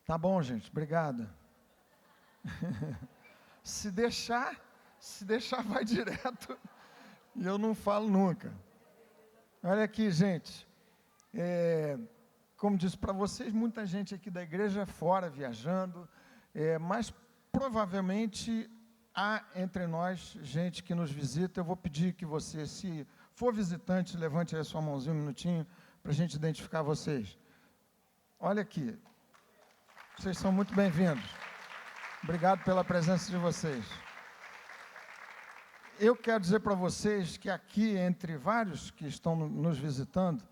Tá bom, gente, obrigado. Se deixar vai direto e eu não falo nunca. Olha aqui, gente, como disse para vocês, muita gente aqui da igreja fora, viajando, mas provavelmente há entre nós gente que nos visita. Eu vou pedir que você, se for visitante, levante aí a sua mãozinha um minutinho, para a gente identificar vocês. Olha aqui, vocês são muito bem-vindos. Obrigado pela presença de vocês. Eu quero dizer para vocês que aqui, entre vários que estão nos visitando,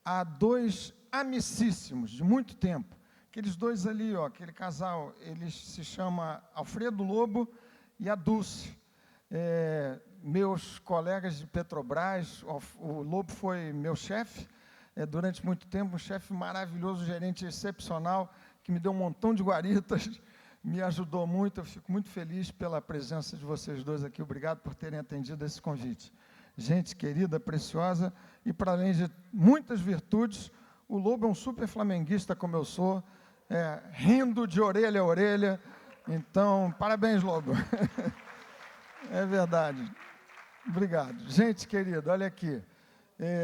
há dois amicíssimos, de muito tempo. Aqueles dois ali, ó, aquele casal, eles se chamam Alfredo Lobo e a Dulce. Meus colegas de Petrobras, o Lobo foi meu chefe durante muito tempo, um chefe maravilhoso, um gerente excepcional, que me deu um montão de guaritas, me ajudou muito. Eu fico muito feliz pela presença de vocês dois aqui. Obrigado por terem atendido esse convite. Gente querida, preciosa, e para além de muitas virtudes, o Lobo é um super flamenguista, como eu sou, rindo de orelha a orelha. Então, parabéns, Lobo. É verdade. Obrigado. Gente querida, olha aqui.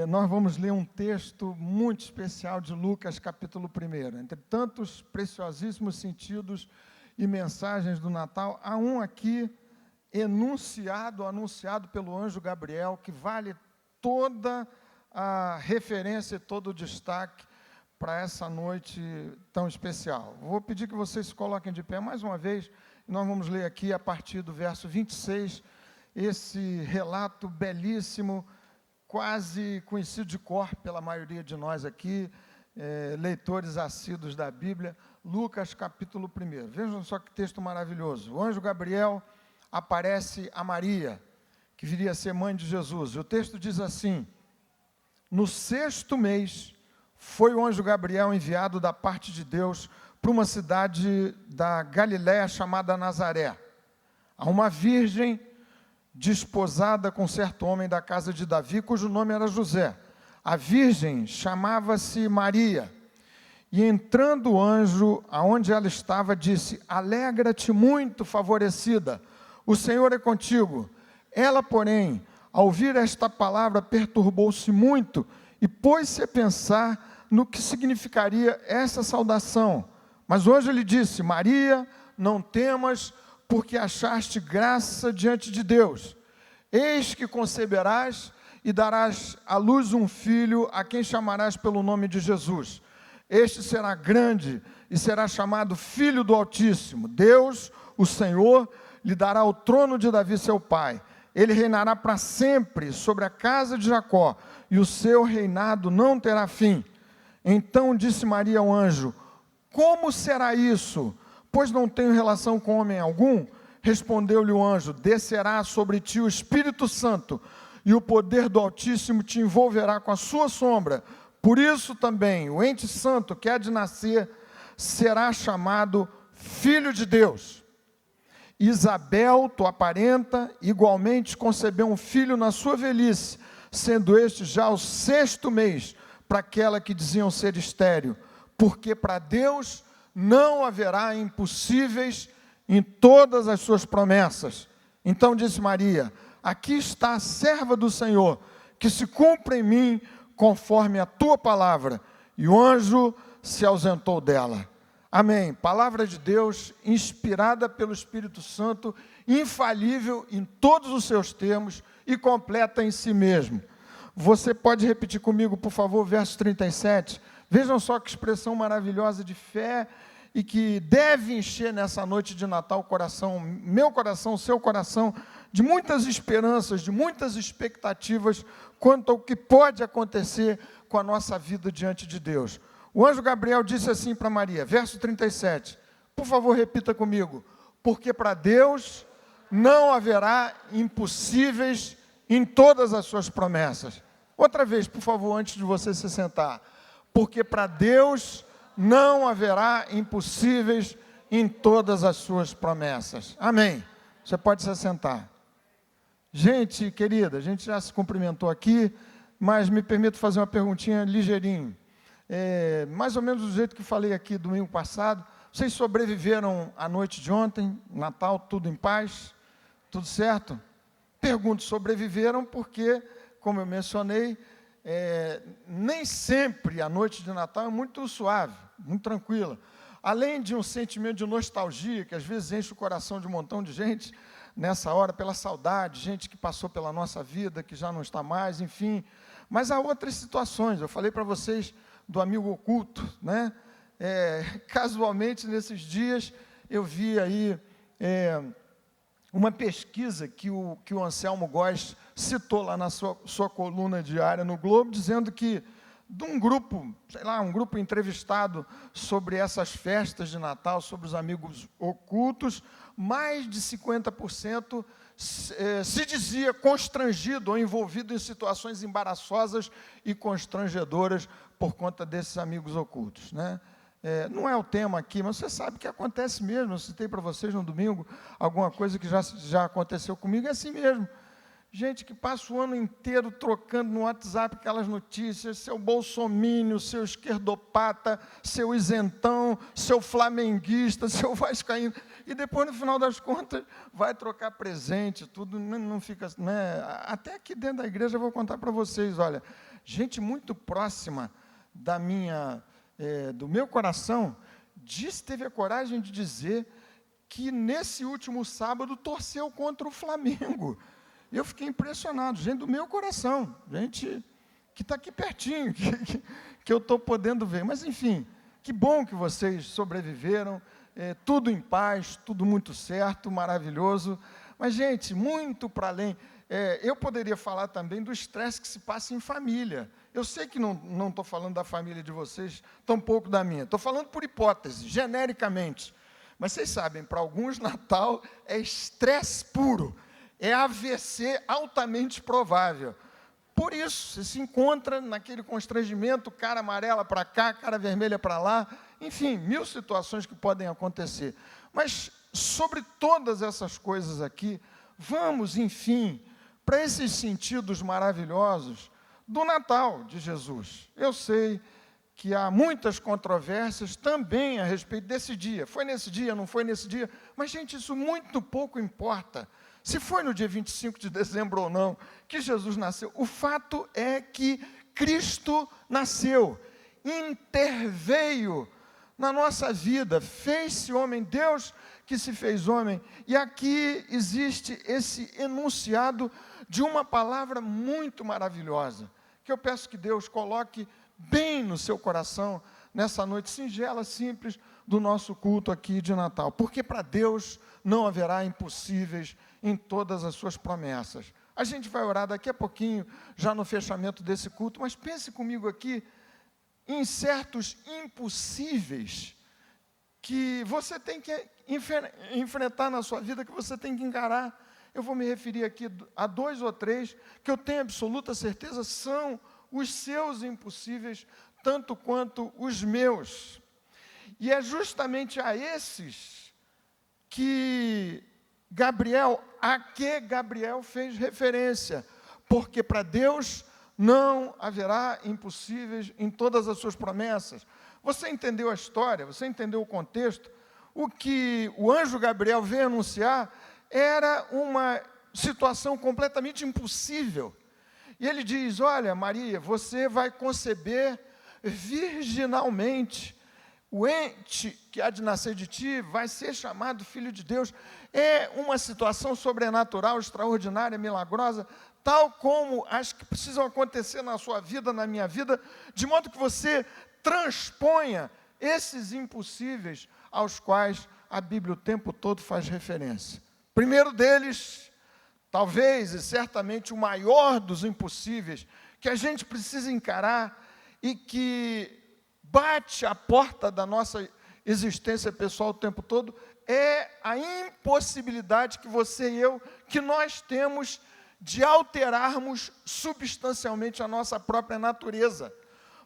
Nós vamos ler um texto muito especial de Lucas, capítulo 1. Entre tantos preciosíssimos sentidos e mensagens do Natal, há um aqui anunciado pelo anjo Gabriel, que vale toda a referência e todo o destaque para essa noite tão especial. Vou pedir que vocês se coloquem de pé mais uma vez, e nós vamos ler aqui a partir do verso 26, esse relato belíssimo, quase conhecido de cor pela maioria de nós aqui, leitores assíduos da Bíblia, Lucas capítulo 1. Vejam só que texto maravilhoso. O anjo Gabriel aparece a Maria, que viria a ser mãe de Jesus. E o texto diz assim: no 6º mês, foi o anjo Gabriel enviado da parte de Deus para uma cidade da Galiléia chamada Nazaré, a uma virgem desposada com certo homem da casa de Davi, cujo nome era José. A virgem chamava-se Maria. E entrando o anjo, aonde ela estava, disse: alegra-te muito, favorecida, o Senhor é contigo. Ela, porém, ao ouvir esta palavra, perturbou-se muito e pôs-se a pensar no que significaria essa saudação. Mas o anjo lhe disse: Maria, não temas, porque achaste graça diante de Deus. Eis que conceberás e darás à luz um filho, a quem chamarás pelo nome de Jesus. Este será grande e será chamado Filho do Altíssimo. Deus, o Senhor, lhe dará o trono de Davi, seu pai. Ele reinará para sempre sobre a casa de Jacó, e o seu reinado não terá fim. Então disse Maria ao anjo: como será isso? Pois não tenho relação com homem algum. Respondeu-lhe o anjo: descerá sobre ti o Espírito Santo, e o poder do Altíssimo te envolverá com a sua sombra. Por isso também o ente santo que há de nascer será chamado Filho de Deus. Isabel, tua parenta, igualmente concebeu um filho na sua velhice, sendo este já o 6º mês para aquela que diziam ser estéril, porque para Deus não haverá impossíveis em todas as suas promessas. Então disse Maria: aqui está a serva do Senhor, que se cumpra em mim conforme a tua palavra. E o anjo se ausentou dela. Amém. Palavra de Deus, inspirada pelo Espírito Santo, infalível em todos os seus termos e completa em si mesmo. Você pode repetir comigo, por favor, verso 37. Vejam só que expressão maravilhosa de fé e que deve encher nessa noite de Natal o coração, meu coração, seu coração, de muitas esperanças, de muitas expectativas quanto ao que pode acontecer com a nossa vida diante de Deus. O anjo Gabriel disse assim para Maria, verso 37, por favor, repita comigo: porque para Deus não haverá impossíveis em todas as suas promessas. Outra vez, por favor, antes de você se sentar: porque para Deus não haverá impossíveis em todas as suas promessas. Amém. Você pode se assentar. Gente querida, a gente já se cumprimentou aqui, mas me permito fazer uma perguntinha ligeirinho. Mais ou menos do jeito que falei aqui domingo passado, Vocês sobreviveram à noite de ontem, Natal, tudo em paz? Tudo certo? Pergunto, sobreviveram porque, como eu mencionei, nem sempre a noite de Natal é muito suave, muito tranquila. Além de um sentimento de nostalgia, que às vezes enche o coração de um montão de gente, nessa hora, pela saudade, gente que passou pela nossa vida, que já não está mais, enfim. Mas há outras situações, eu falei para vocês do amigo oculto, né? Casualmente, nesses dias, eu vi aí uma pesquisa que o Anselmo Góes citou lá na sua coluna diária no Globo, dizendo que de um grupo, um grupo entrevistado sobre essas festas de Natal, sobre os amigos ocultos, mais de 50% se dizia constrangido ou envolvido em situações embaraçosas e constrangedoras por conta desses amigos ocultos, né? Não é o tema aqui, mas você sabe que acontece mesmo. Eu citei para vocês no domingo alguma coisa que já aconteceu comigo, é assim mesmo. Gente que passa o ano inteiro trocando no WhatsApp aquelas notícias, seu bolsomínio, seu esquerdopata, seu isentão, seu flamenguista, seu vascaíno, e depois, no final das contas, vai trocar presente, tudo não fica, né? Até aqui dentro da igreja eu vou contar para vocês, olha, gente muito próxima do meu coração, teve a coragem de dizer que nesse último sábado torceu contra o Flamengo. Eu fiquei impressionado, gente do meu coração, gente que está aqui pertinho, que eu estou podendo ver. Mas, enfim, que bom que vocês sobreviveram, tudo em paz, tudo muito certo, maravilhoso. Mas, gente, muito para além. Eu poderia falar também do estresse que se passa em família. Eu sei que não estou falando da família de vocês, tampouco da minha. Estou falando por hipótese, genericamente. Mas vocês sabem, para alguns, Natal é estresse puro. É AVC altamente provável. Por isso, você se encontra naquele constrangimento, cara amarela para cá, cara vermelha para lá, enfim, 1000 situações que podem acontecer. Mas, sobre todas essas coisas aqui, vamos, enfim, para esses sentidos maravilhosos do Natal de Jesus. Eu sei que há muitas controvérsias também a respeito desse dia. Foi nesse dia, não foi nesse dia? Mas, gente, isso muito pouco importa. Se foi no dia 25 de dezembro ou não, que Jesus nasceu, o fato é que Cristo nasceu, interveio na nossa vida, fez-se homem, Deus que se fez homem. E aqui existe esse enunciado de uma palavra muito maravilhosa, que eu peço que Deus coloque bem no seu coração, nessa noite singela, simples, do nosso culto aqui de Natal. Porque para Deus não haverá impossíveis em todas as suas promessas. A gente vai orar daqui a pouquinho, já no fechamento desse culto, mas pense comigo aqui em certos impossíveis que você tem que enfrentar na sua vida, que você tem que encarar. Eu vou me referir aqui a 2 ou 3, que eu tenho absoluta certeza são os seus impossíveis, tanto quanto os meus. E é justamente a esses que Gabriel fez referência, porque para Deus não haverá impossíveis em todas as suas promessas. Você entendeu a história, você entendeu o contexto? O que o anjo Gabriel veio anunciar era uma situação completamente impossível. E ele diz, olha, Maria, você vai conceber virginalmente, o ente que há de nascer de ti vai ser chamado Filho de Deus. É uma situação sobrenatural, extraordinária, milagrosa, tal como as que precisam acontecer na sua vida, na minha vida, de modo que você transponha esses impossíveis aos quais a Bíblia o tempo todo faz referência. Primeiro deles, talvez e certamente o maior dos impossíveis, que a gente precisa encarar e que bate a porta da nossa existência pessoal o tempo todo, é a impossibilidade que você e eu, que nós temos de alterarmos substancialmente a nossa própria natureza.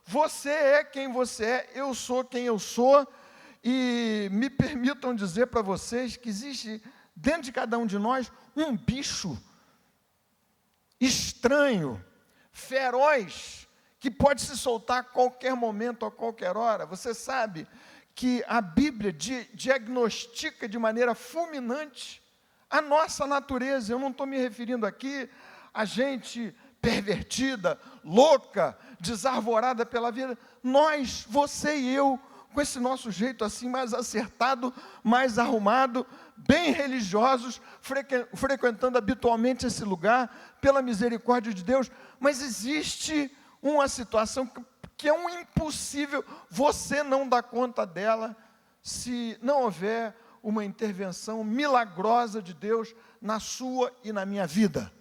Você é quem você é, eu sou quem eu sou, e me permitam dizer para vocês que existe dentro de cada um de nós um bicho estranho, feroz, que pode se soltar a qualquer momento, a qualquer hora. Você sabe que a Bíblia diagnostica de maneira fulminante a nossa natureza. Eu não estou me referindo aqui a gente pervertida, louca, desarvorada pela vida. Nós, você e eu, com esse nosso jeito assim mais acertado, mais arrumado, bem religiosos, frequentando habitualmente esse lugar, pela misericórdia de Deus, mas existe uma situação que é um impossível, você não dá conta dela, se não houver uma intervenção milagrosa de Deus na sua e na minha vida.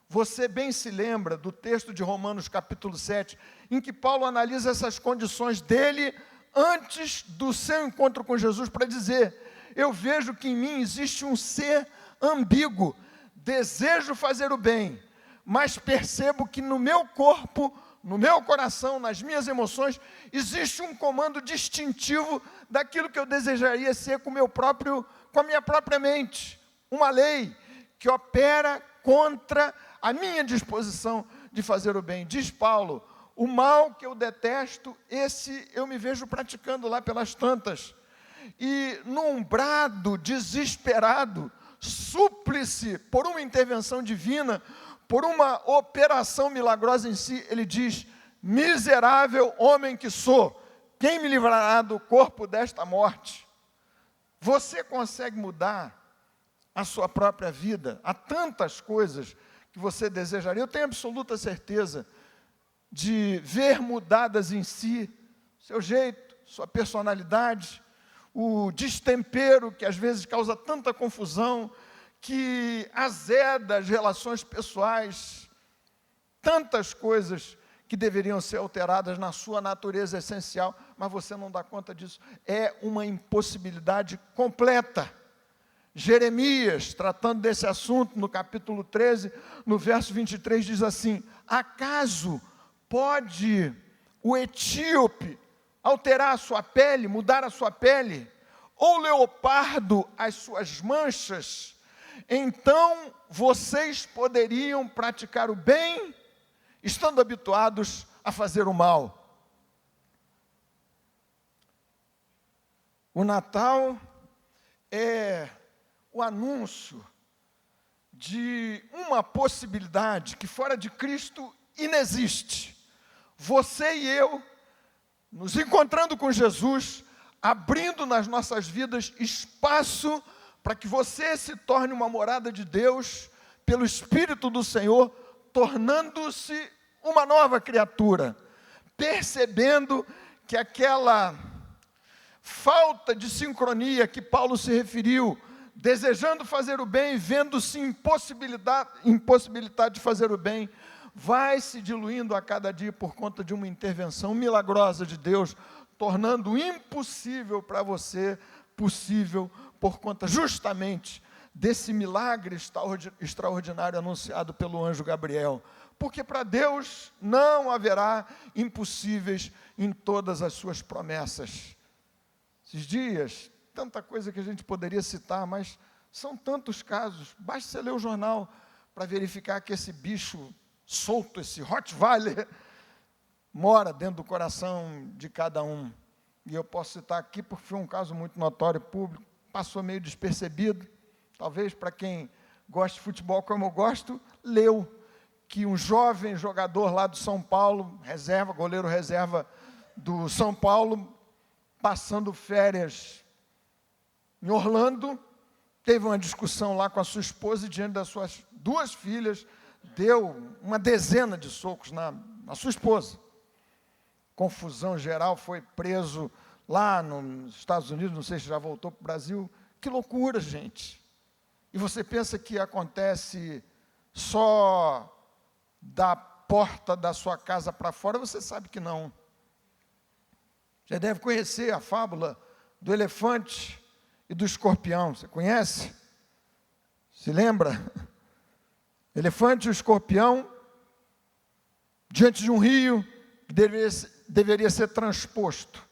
Você bem se lembra do texto de Romanos capítulo 7, em que Paulo analisa essas condições dele antes do seu encontro com Jesus, para dizer: eu vejo que em mim existe um ser ambíguo, desejo fazer o bem, mas percebo que no meu corpo, no meu coração, nas minhas emoções, existe um comando distintivo daquilo que eu desejaria ser com a minha própria mente. Uma lei que opera contra a minha disposição de fazer o bem. Diz Paulo: o mal que eu detesto, esse eu me vejo praticando lá pelas tantas. E num brado desesperado, súplice por uma intervenção divina, por uma operação milagrosa em si, ele diz: miserável homem que sou, quem me livrará do corpo desta morte? Você consegue mudar a sua própria vida? Há tantas coisas que você desejaria, eu tenho absoluta certeza de ver mudadas em si, seu jeito, sua personalidade, o destempero que às vezes causa tanta confusão, que azeda as relações pessoais, tantas coisas que deveriam ser alteradas na sua natureza essencial, mas você não dá conta disso. É uma impossibilidade completa. Jeremias, tratando desse assunto, no capítulo 13, no verso 23, diz assim: acaso pode o etíope alterar a sua pele, mudar a sua pele, ou o leopardo as suas manchas? Então vocês poderiam praticar o bem, estando habituados a fazer o mal. O Natal é o anúncio de uma possibilidade que fora de Cristo inexiste. Você e eu, nos encontrando com Jesus, abrindo nas nossas vidas espaço para que você se torne uma morada de Deus, pelo Espírito do Senhor, tornando-se uma nova criatura, percebendo que aquela falta de sincronia que Paulo se referiu, desejando fazer o bem, vendo-se impossibilidade de fazer o bem, vai se diluindo a cada dia por conta de uma intervenção milagrosa de Deus, tornando impossível para você possível, por conta justamente desse milagre extraordinário anunciado pelo anjo Gabriel. Porque para Deus não haverá impossíveis em todas as suas promessas. Esses dias, tanta coisa que a gente poderia citar, mas são tantos casos. Basta você ler o jornal para verificar que esse bicho solto, esse Rottweiler, mora dentro do coração de cada um. E eu posso citar aqui porque foi um caso muito notório, público, passou meio despercebido. Talvez para quem gosta de futebol como eu gosto, leu que um jovem jogador lá do São Paulo, goleiro reserva do São Paulo, passando férias em Orlando, teve uma discussão lá com a sua esposa e diante das suas 2 filhas, deu uma dezena de socos na sua esposa. Confusão geral, foi preso lá nos Estados Unidos, não sei se já voltou para o Brasil. Que loucura, gente. E você pensa que acontece só da porta da sua casa para fora? Você sabe que não. Já deve conhecer a fábula do elefante e do escorpião. Você conhece? Se lembra? Elefante e o escorpião, diante de um rio que deveria ser transposto.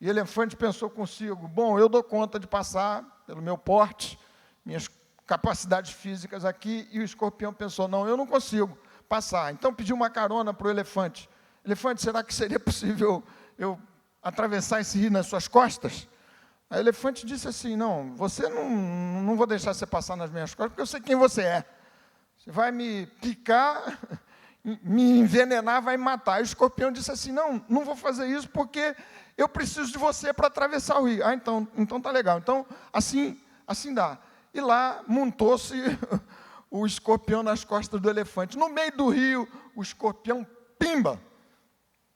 E o elefante pensou consigo: bom, eu dou conta de passar pelo meu porte, minhas capacidades físicas aqui. E o escorpião pensou: não, eu não consigo passar. Então pediu uma carona para o elefante. Elefante, será que seria possível eu atravessar esse rio nas suas costas? A elefante disse assim, não, você não vou deixar você passar nas minhas costas, porque eu sei quem você é. Você vai me picar, me envenenar, vai me matar. Aí o escorpião disse assim, não vou fazer isso porque eu preciso de você para atravessar o rio. Ah, então tá legal. Então, assim dá. E lá montou-se o escorpião nas costas do elefante. No meio do rio, o escorpião, pimba,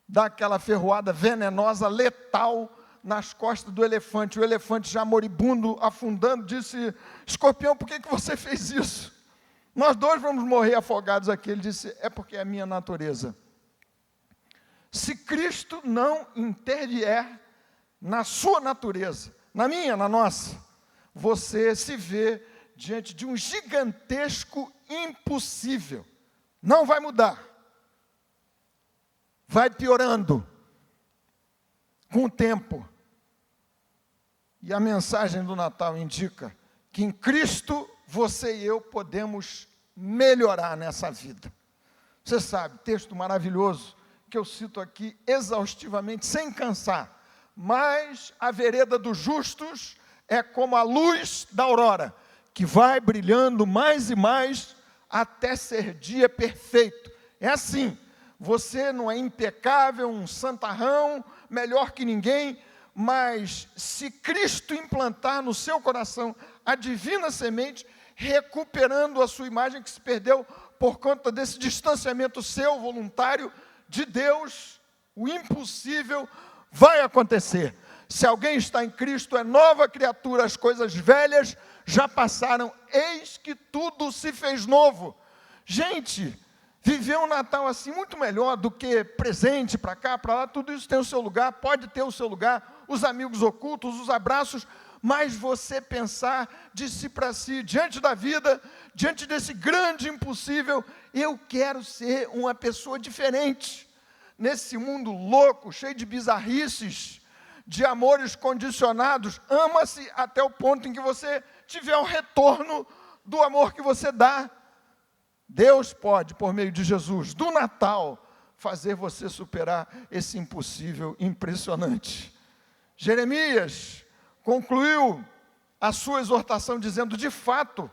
dá aquela ferroada venenosa, letal, nas costas do elefante. O elefante já moribundo, afundando, disse, escorpião, por que você fez isso? Nós dois vamos morrer afogados aqui. Ele disse, é porque é a minha natureza. Se Cristo não intervier na sua natureza, na minha, na nossa, você se vê diante de um gigantesco impossível. Não vai mudar. Vai piorando com o tempo. E a mensagem do Natal indica que em Cristo você e eu podemos melhorar nessa vida. Você sabe, texto maravilhoso que eu cito aqui exaustivamente, sem cansar. Mas a vereda dos justos é como a luz da aurora, que vai brilhando mais e mais até ser dia perfeito. É assim, você não é impecável, um santarrão, melhor que ninguém, mas se Cristo implantar no seu coração a divina semente, recuperando a sua imagem que se perdeu por conta desse distanciamento seu, voluntário, de Deus, o impossível vai acontecer. Se alguém está em Cristo, é nova criatura, as coisas velhas já passaram, eis que tudo se fez novo. Gente, viver um Natal assim muito melhor do que presente para cá, para lá, tudo isso tem o seu lugar, pode ter o seu lugar, os amigos ocultos, os abraços, mas você pensar de si para si, diante da vida, diante desse grande impossível, eu quero ser uma pessoa diferente, nesse mundo louco, cheio de bizarrices, de amores condicionados, ama-se até o ponto em que você tiver o retorno do amor que você dá. Deus pode, por meio de Jesus, do Natal, fazer você superar esse impossível impressionante. Jeremias concluiu a sua exortação dizendo, de fato,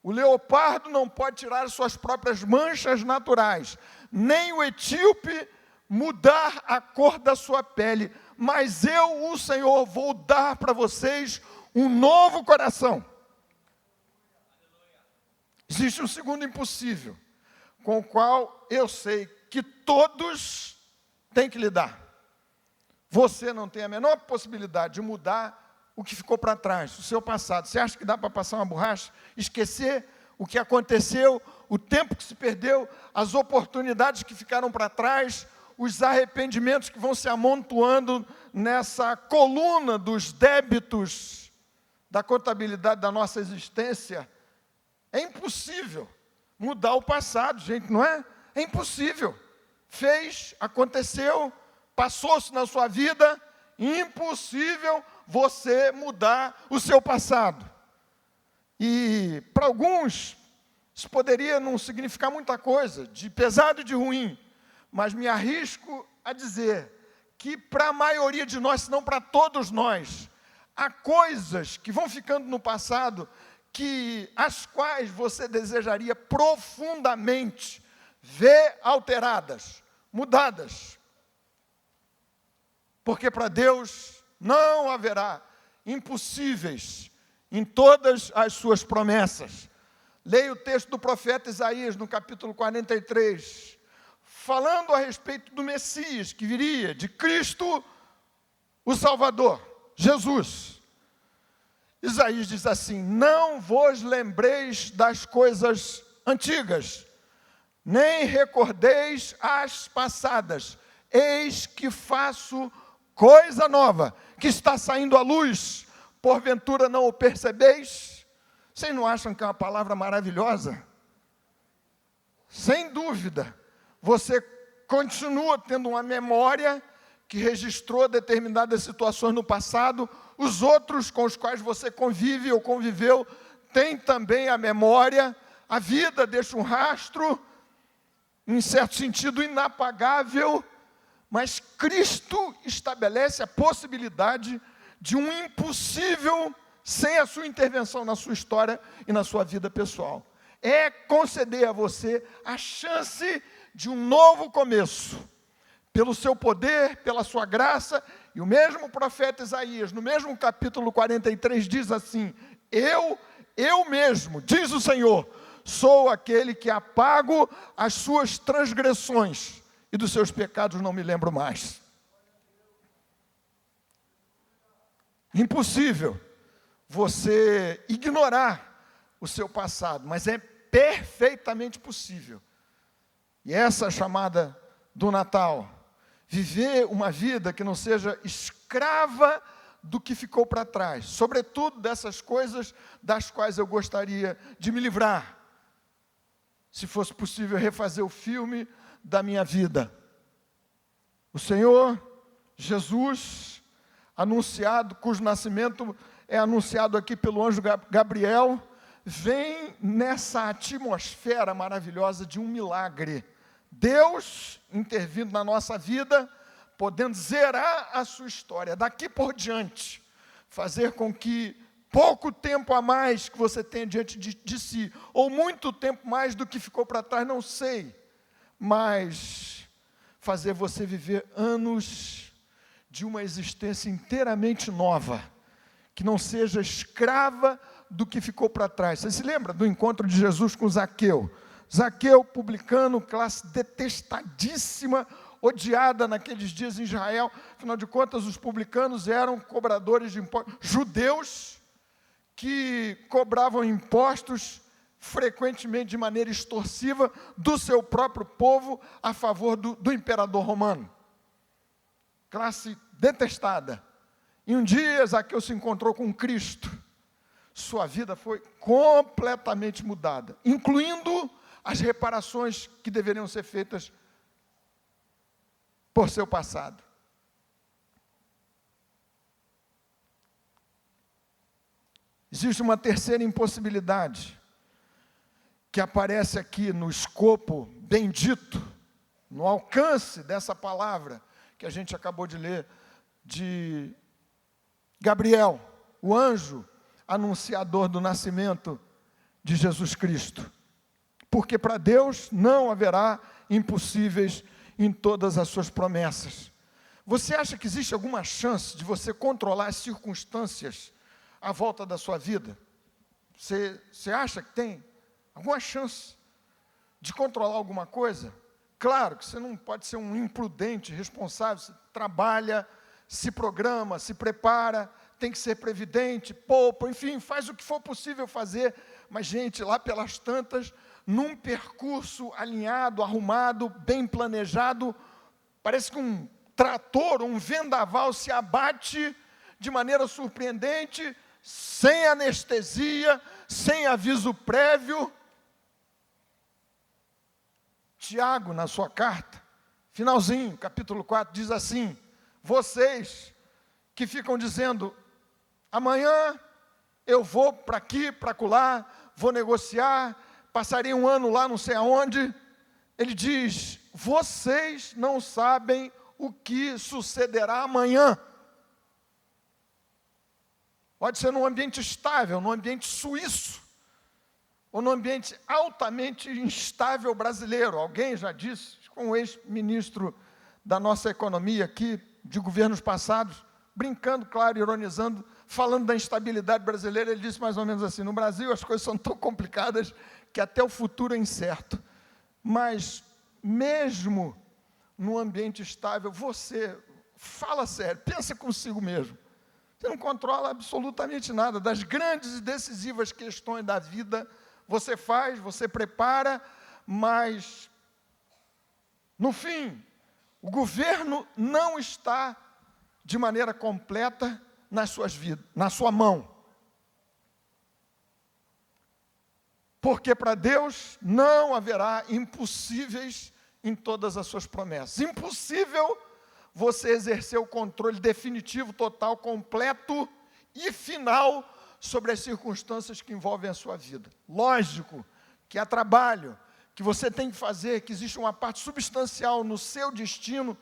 o leopardo não pode tirar suas próprias manchas naturais, nem o etíope mudar a cor da sua pele, mas eu, o Senhor, vou dar para vocês um novo coração. Existe um segundo impossível, com o qual eu sei que todos têm que lidar. Você não tem a menor possibilidade de mudar o que ficou para trás, o seu passado. Você acha que dá para passar uma borracha, esquecer o que aconteceu, o tempo que se perdeu, as oportunidades que ficaram para trás, os arrependimentos que vão se amontoando nessa coluna dos débitos da contabilidade da nossa existência? É impossível mudar o passado, gente, não é? É impossível. Fez, aconteceu, passou-se na sua vida, impossível você mudar o seu passado. E para alguns, isso poderia não significar muita coisa, de pesado e de ruim, mas me arrisco a dizer que para a maioria de nós, se não para todos nós, há coisas que vão ficando no passado, as quais você desejaria profundamente ver alteradas, mudadas. Porque para Deus não haverá impossíveis em todas as suas promessas. Leia o texto do profeta Isaías, no capítulo 43, falando a respeito do Messias que viria, de Cristo, o Salvador, Jesus. Isaías diz assim, não vos lembreis das coisas antigas, nem recordeis as passadas, eis que faço coisa nova, que está saindo à luz, porventura não o percebeis? Vocês não acham que é uma palavra maravilhosa? Sem dúvida, você continua tendo uma memória que registrou determinadas situações no passado, os outros com os quais você convive ou conviveu, têm também a memória, a vida deixa um rastro, em certo sentido inapagável, mas Cristo estabelece a possibilidade de um impossível sem a sua intervenção na sua história e na sua vida pessoal. É conceder a você a chance de um novo começo, pelo seu poder, pela sua graça. E o mesmo profeta Isaías, no mesmo capítulo 43, diz assim: eu mesmo, diz o Senhor, sou aquele que apago as suas transgressões, e dos seus pecados não me lembro mais. Impossível você ignorar o seu passado, mas é perfeitamente possível. E essa é a chamada do Natal. Viver uma vida que não seja escrava do que ficou para trás, sobretudo dessas coisas das quais eu gostaria de me livrar. Se fosse possível refazer o filme da minha vida. O Senhor Jesus, anunciado, cujo nascimento é anunciado aqui pelo anjo Gabriel, vem nessa atmosfera maravilhosa de um milagre. Deus intervindo na nossa vida, podendo zerar a sua história, daqui por diante, fazer com que pouco tempo a mais que você tenha diante de si, ou muito tempo mais do que ficou para trás, não sei, mas fazer você viver anos de uma existência inteiramente nova, que não seja escrava do que ficou para trás. Você se lembra do encontro de Jesus com Zaqueu? Zaqueu, publicano, classe detestadíssima, odiada naqueles dias em Israel. Afinal de contas, os publicanos eram cobradores de impostos, judeus que cobravam impostos frequentemente de maneira extorsiva do seu próprio povo a favor do imperador romano. Classe detestada. E um dia Zaqueu se encontrou com Cristo. Sua vida foi completamente mudada, incluindo as reparações que deveriam ser feitas por seu passado. Existe uma terceira impossibilidade que aparece aqui no escopo bendito, no alcance dessa palavra que a gente acabou de ler, de Gabriel, o anjo anunciador do nascimento de Jesus Cristo. Porque para Deus não haverá impossíveis em todas as suas promessas. Você acha que existe alguma chance de você controlar as circunstâncias à volta da sua vida? Você acha que tem alguma chance de controlar alguma coisa? Claro que você não pode ser um imprudente, irresponsável. Você trabalha, se programa, se prepara, tem que ser previdente, poupa, enfim, faz o que for possível fazer. Mas, gente, lá pelas tantas, num percurso alinhado, arrumado, bem planejado, parece que um trator, um vendaval se abate de maneira surpreendente, sem anestesia, sem aviso prévio. Tiago, na sua carta, finalzinho, capítulo 4, diz assim: vocês que ficam dizendo, amanhã eu vou para aqui, para acolá, vou negociar, passaria um ano lá não sei aonde, ele diz, vocês não sabem o que sucederá amanhã. Pode ser num ambiente estável, num ambiente suíço, ou num ambiente altamente instável brasileiro. Alguém já disse, com um ex-ministro da nossa economia aqui, de governos passados, brincando, claro, ironizando, falando da instabilidade brasileira, ele disse mais ou menos assim, no Brasil as coisas são tão complicadas que até o futuro é incerto. Mas, mesmo num ambiente estável, você, fala sério, pensa consigo mesmo. Você não controla absolutamente nada. Das grandes e decisivas questões da vida, você faz, você prepara, mas, no fim, o governo não está de maneira completa nas suas vidas, na sua mão. Porque para Deus não haverá impossíveis em todas as suas promessas. Impossível você exercer o controle definitivo, total, completo e final sobre as circunstâncias que envolvem a sua vida. Lógico que há trabalho, que você tem que fazer, que existe uma parte substancial no seu destino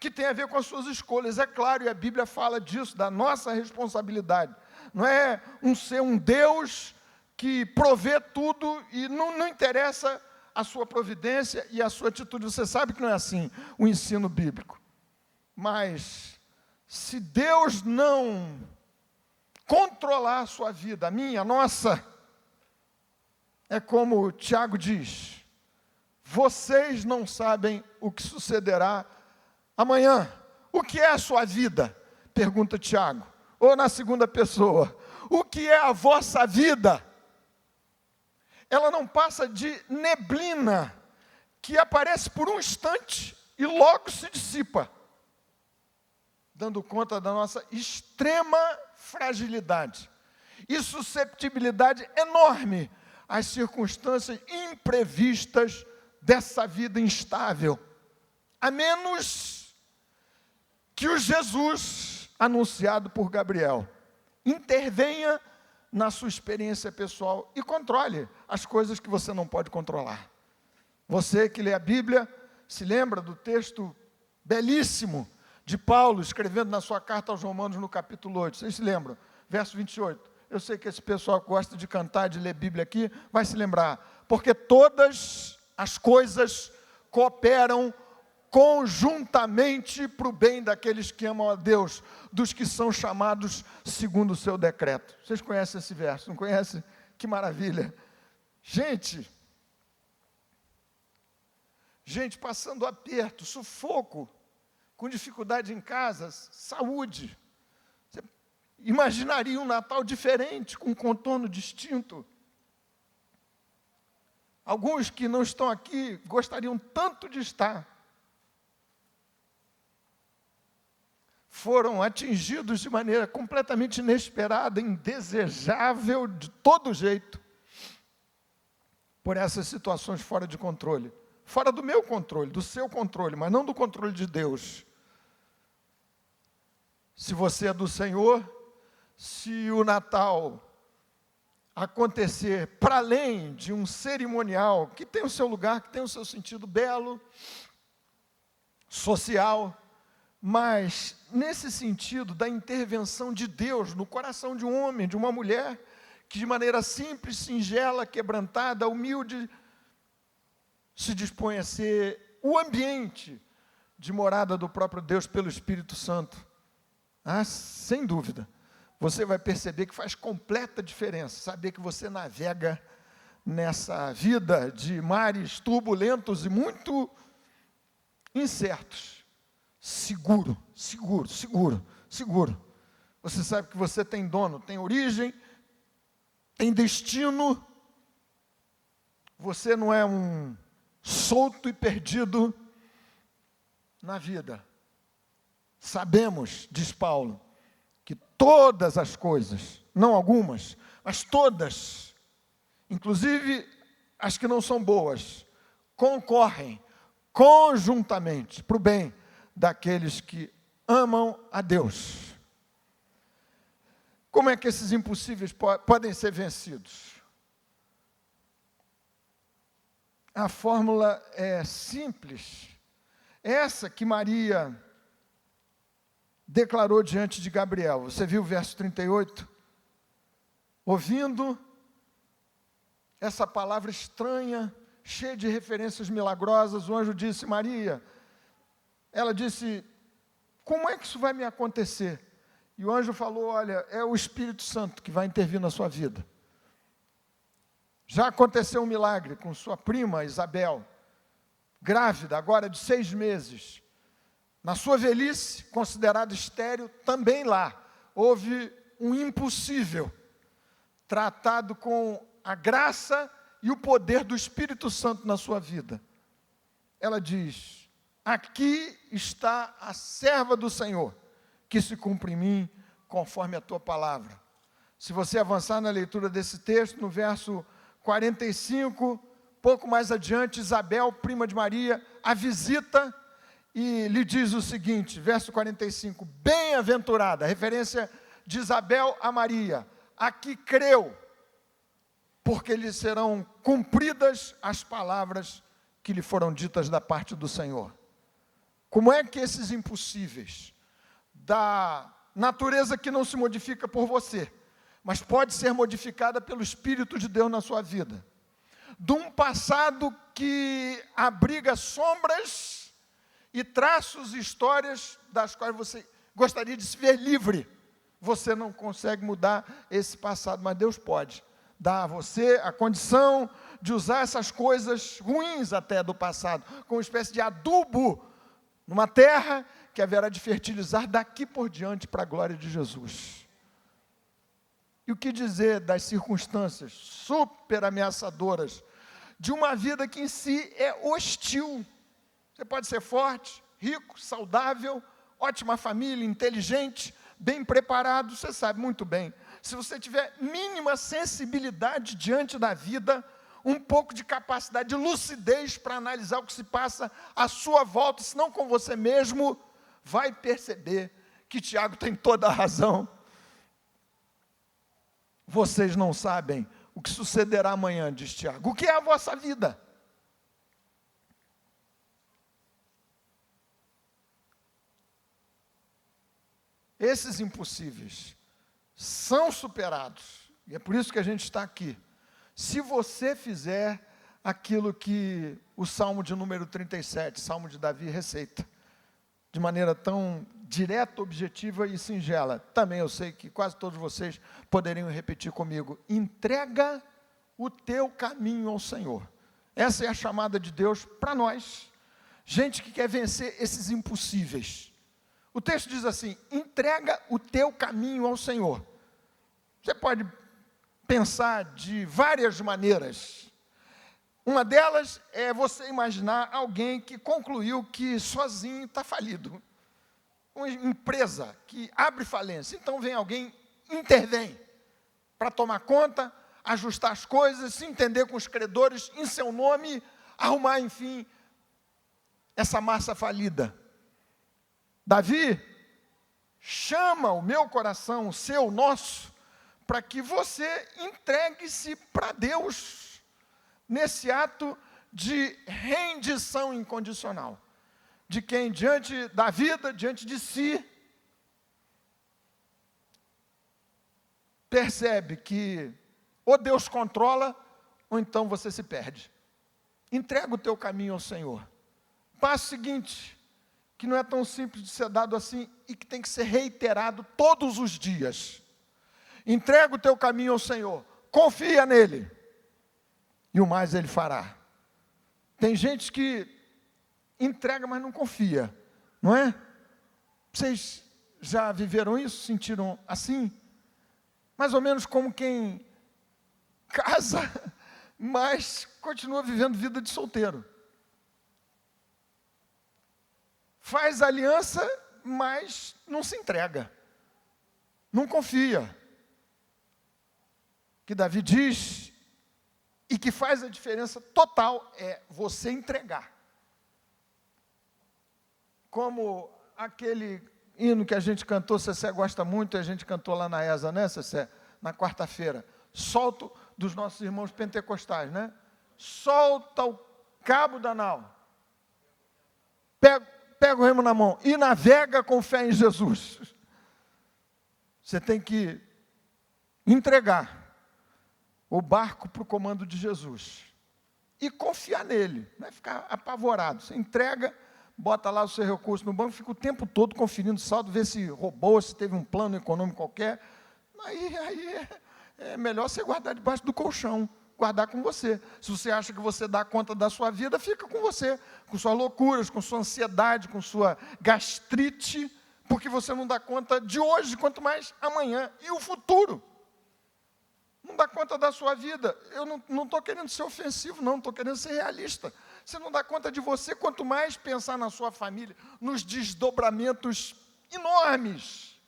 que tem a ver com as suas escolhas, é claro, e a Bíblia fala disso, da nossa responsabilidade. Não é ser um Deus que provê tudo e não interessa a sua providência e a sua atitude. Você sabe que não é assim o ensino bíblico. Mas, se Deus não controlar a sua vida, a minha, a nossa, é como Tiago diz, vocês não sabem o que sucederá amanhã. O que é a sua vida? Pergunta Tiago. Ou na segunda pessoa, o que é a vossa vida? Ela não passa de neblina, que aparece por um instante e logo se dissipa, dando conta da nossa extrema fragilidade e susceptibilidade enorme às circunstâncias imprevistas dessa vida instável, a menos que o Jesus anunciado por Gabriel intervenha na sua experiência pessoal e controle as coisas que você não pode controlar. Você que lê a Bíblia, se lembra do texto belíssimo de Paulo, escrevendo na sua carta aos Romanos, no capítulo 8. Vocês se lembram? Verso 28. Eu sei que esse pessoal que gosta de cantar, de ler Bíblia aqui, vai se lembrar. Porque todas as coisas cooperam conjuntamente para o bem daqueles que amam a Deus, dos que são chamados segundo o seu decreto. Vocês conhecem esse verso, não conhecem? Que maravilha. Gente, passando aperto, sufoco, com dificuldade em casa, saúde. Você imaginaria um Natal diferente, com um contorno distinto. Alguns que não estão aqui gostariam tanto de estar. Foram atingidos de maneira completamente inesperada, indesejável, de todo jeito, por essas situações fora de controle. Fora do meu controle, do seu controle, mas não do controle de Deus. Se você é do Senhor, se o Natal acontecer para além de um cerimonial, que tem o seu lugar, que tem o seu sentido belo, social, mas nesse sentido da intervenção de Deus no coração de um homem, de uma mulher, que de maneira simples, singela, quebrantada, humilde, se dispõe a ser o ambiente de morada do próprio Deus pelo Espírito Santo. Ah, sem dúvida, você vai perceber que faz completa diferença, saber que você navega nessa vida de mares turbulentos e muito incertos. Seguro. Você sabe que você tem dono, tem origem, tem destino. Você não é um solto e perdido na vida. Sabemos, diz Paulo, que todas as coisas, não algumas, mas todas, inclusive as que não são boas, concorrem conjuntamente para o bem daqueles que amam a Deus. Como é que esses impossíveis podem ser vencidos? A fórmula é simples. Essa que Maria declarou diante de Gabriel. Você viu o verso 38? Ouvindo essa palavra estranha, cheia de referências milagrosas, o anjo disse: Maria. Ela disse: como é que isso vai me acontecer? E o anjo falou: olha, é o Espírito Santo que vai intervir na sua vida. Já aconteceu um milagre com sua prima Isabel, grávida, agora de 6 meses. Na sua velhice, considerada estéril, também lá, houve um impossível, tratado com a graça e o poder do Espírito Santo na sua vida. Ela diz: aqui está a serva do Senhor, que se cumpre em mim, conforme a tua palavra. Se você avançar na leitura desse texto, no verso 45, pouco mais adiante, Isabel, prima de Maria, a visita e lhe diz o seguinte, verso 45, bem-aventurada, referência de Isabel a Maria, a que creu, porque lhe serão cumpridas as palavras que lhe foram ditas da parte do Senhor. Como é que esses impossíveis, da natureza que não se modifica por você, mas pode ser modificada pelo Espírito de Deus na sua vida, de um passado que abriga sombras e traços e histórias das quais você gostaria de se ver livre, você não consegue mudar esse passado, mas Deus pode dar a você a condição de usar essas coisas ruins até do passado, como uma espécie de adubo numa terra que haverá de fertilizar daqui por diante para a glória de Jesus. E o que dizer das circunstâncias super ameaçadoras de uma vida que em si é hostil? Você pode ser forte, rico, saudável, ótima família, inteligente, bem preparado, você sabe muito bem. Se você tiver mínima sensibilidade diante da vida, um pouco de capacidade de lucidez para analisar o que se passa à sua volta, se não com você mesmo, vai perceber que Tiago tem toda a razão. Vocês não sabem o que sucederá amanhã, diz Tiago. O que é a vossa vida? Esses impossíveis são superados, e é por isso que a gente está aqui. Se você fizer aquilo que o Salmo de número 37, Salmo de Davi, receita, de maneira tão direta, objetiva e singela, também eu sei que quase todos vocês poderiam repetir comigo: entrega o teu caminho ao Senhor. Essa é a chamada de Deus para nós, gente que quer vencer esses impossíveis. O texto diz assim: entrega o teu caminho ao Senhor. Você pode pensar de várias maneiras. Uma delas é você imaginar alguém que concluiu que sozinho está falido. Uma empresa que abre falência. Então vem alguém, intervém para tomar conta, ajustar as coisas, se entender com os credores em seu nome, arrumar, enfim, essa massa falida. Davi chama o meu coração, o seu, o nosso, para que você entregue-se para Deus, nesse ato de rendição incondicional, de quem diante da vida, diante de si, percebe que ou Deus controla, ou então você se perde. Entrega o teu caminho ao Senhor. Passo seguinte, que não é tão simples de ser dado assim e que tem que ser reiterado todos os dias. Entrega o teu caminho ao Senhor, confia nele, e o mais ele fará. Tem gente que entrega, mas não confia, não é? Vocês já viveram isso? Sentiram assim? Mais ou menos como quem casa, mas continua vivendo vida de solteiro. Faz aliança, mas não se entrega. Não confia. O que Davi diz, e que faz a diferença total, é você entregar. Como aquele hino que a gente cantou, Cessé gosta muito, e a gente cantou lá na ESA, né, Cessé? Na quarta-feira. Solta dos nossos irmãos pentecostais, né? Solta o cabo da nau. Pega o remo na mão e navega com fé em Jesus. Você tem que entregar o barco para o comando de Jesus e confiar nele, não é ficar apavorado. Você entrega, bota lá o seu recurso no banco, fica o tempo todo conferindo saldo, vê se roubou, se teve um plano econômico qualquer. Aí é melhor você guardar debaixo do colchão, guardar com você. Se você acha que você dá conta da sua vida, fica com você, com suas loucuras, com sua ansiedade, com sua gastrite, porque você não dá conta de hoje, quanto mais amanhã e o futuro. Não dá conta da sua vida. Eu não estou querendo ser ofensivo, não estou querendo ser realista. Você não dá conta de você, quanto mais pensar na sua família, nos desdobramentos enormes,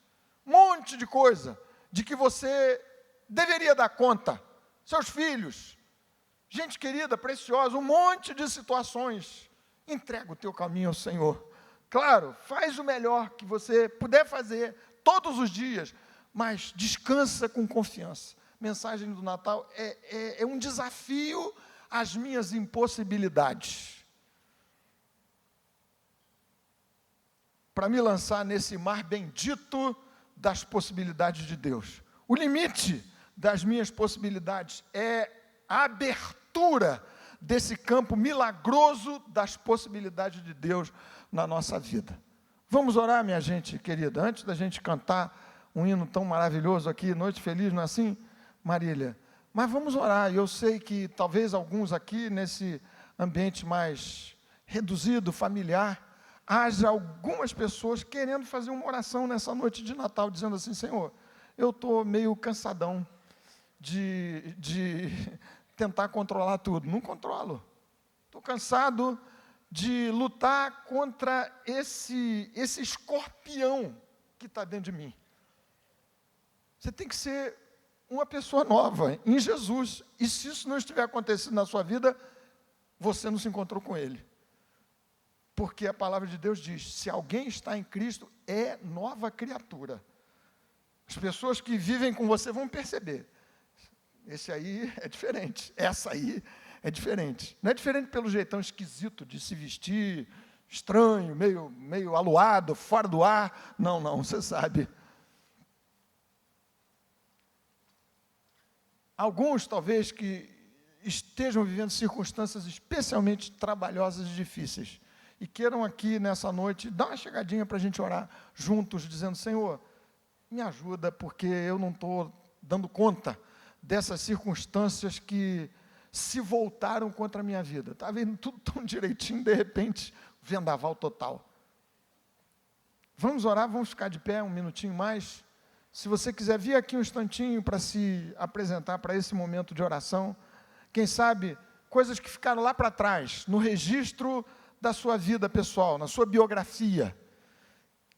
um monte de coisa, de que você deveria dar conta. Seus filhos, gente querida, preciosa, um monte de situações. Entrega o teu caminho ao Senhor. Claro, faz o melhor que você puder fazer todos os dias, mas descansa com confiança. Mensagem do Natal é um desafio às minhas impossibilidades. para me lançar nesse mar bendito das possibilidades de Deus. O limite das minhas possibilidades é a abertura desse campo milagroso das possibilidades de Deus na nossa vida. Vamos orar, minha gente querida, antes da gente cantar um hino tão maravilhoso aqui, Noite Feliz, não é assim, Marília? Mas vamos orar. Eu sei que talvez alguns aqui, nesse ambiente mais reduzido, familiar, haja algumas pessoas querendo fazer uma oração nessa noite de Natal, dizendo assim: Senhor, eu estou meio cansadão de tentar controlar tudo. Não controlo. Estou cansado de lutar contra esse escorpião que está dentro de mim. Você tem que ser uma pessoa nova em Jesus. E se isso não estiver acontecendo na sua vida, você não se encontrou com Ele. Porque a palavra de Deus diz: se alguém está em Cristo, é nova criatura. As pessoas que vivem com você vão perceber. Esse aí é diferente, essa aí é diferente. Não é diferente pelo jeitão esquisito de se vestir, estranho, meio aluado, fora do ar. Não, você sabe. Alguns, talvez, que estejam vivendo circunstâncias especialmente trabalhosas e difíceis, e queiram aqui nessa noite dar uma chegadinha para a gente orar juntos, dizendo: Senhor, me ajuda, porque eu não estou dando conta dessas circunstâncias que se voltaram contra a minha vida. Está vendo tudo tão direitinho, de repente, vendaval total. Vamos orar, vamos ficar de pé um minutinho mais. Se você quiser vir aqui um instantinho para se apresentar para esse momento de oração, quem sabe coisas que ficaram lá para trás, no registro da sua vida pessoal, na sua biografia.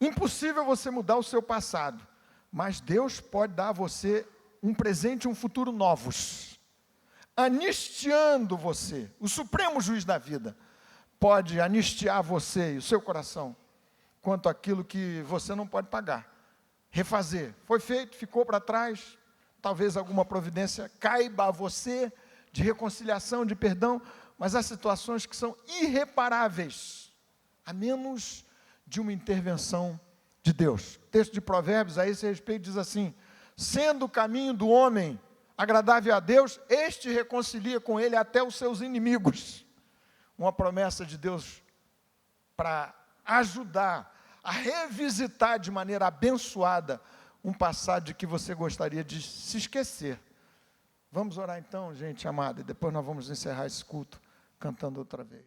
Impossível você mudar o seu passado, mas Deus pode dar a você um presente e um futuro novos, anistiando você. O supremo juiz da vida pode anistiar você e o seu coração quanto àquilo que você não pode pagar, refazer. Foi feito, ficou para trás, talvez alguma providência caiba a você de reconciliação, de perdão, mas há situações que são irreparáveis, a menos de uma intervenção de Deus. O texto de Provérbios a esse respeito diz assim: sendo o caminho do homem agradável a Deus, este reconcilia com ele até os seus inimigos. Uma promessa de Deus para ajudar a revisitar de maneira abençoada um passado de que você gostaria de se esquecer. Vamos orar então, gente amada, e depois nós vamos encerrar esse culto cantando outra vez.